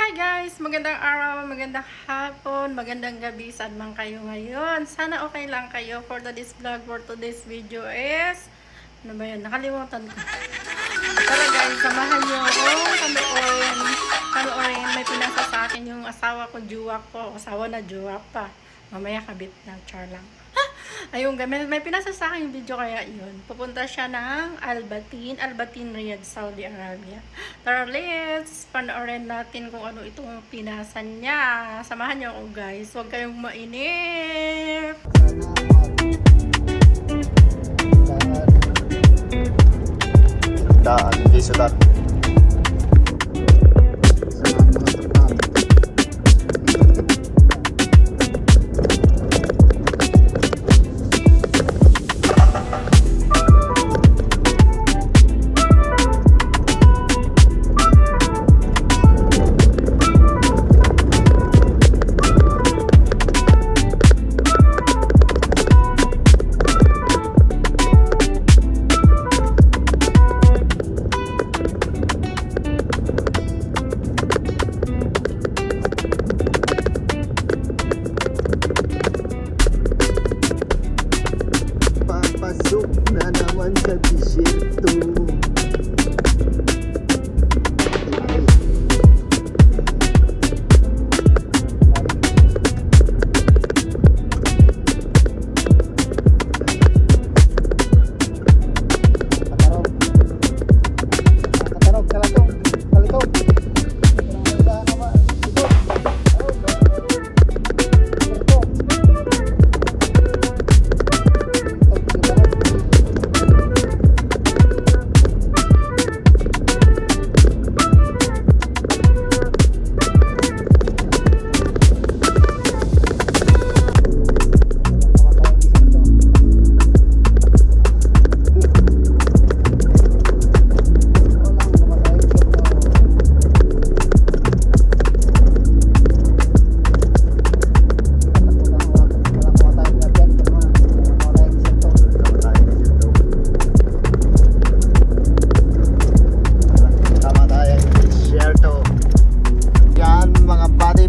Hi guys! Magandang araw, magandang hapon, magandang gabi, saan man kayo ngayon. Sana okay lang kayo. For today's vlog, for today's video is ano ba yun? Nakalimutan ko. Tara guys, samahan nyo ako. Panoorin. May pinasa sa akin yung asawa ko, juwak ko. Asawa na juwak pa. Mamaya kabit na, char lang. Ayun, may pinasa sa akin yung video kaya yun. Pupunta siya ng Albatin, Riyadh, Saudi Arabia. Tara, let's panoorin natin kung ano itong pinasa niya. Samahan niyo ako guys. Huwag kayong mainip. Daan, di sudat. Pasok na naman sa disyerto.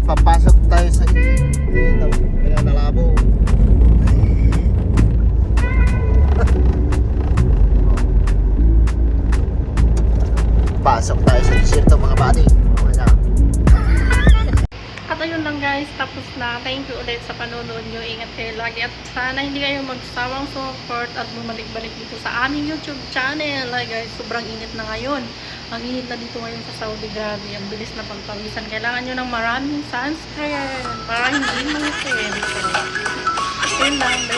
Papasok tayo sa ito. Kaya nalabo. Pasok tayo sa disyerto mga buddy. At ayun lang guys, tapos na. Thank you ulit sa panonood nyo. Ingat kayo lagi at sana hindi kayo magsawang support at bumalik-balik dito sa aming YouTube channel. Like guys, sobrang init na ngayon. Ang init na dito ngayon sa Saudi, grabe. Ang bilis na pagpawisan. Kailangan nyo ng maraming sunscreen para hindi mangitin. So, yun lang.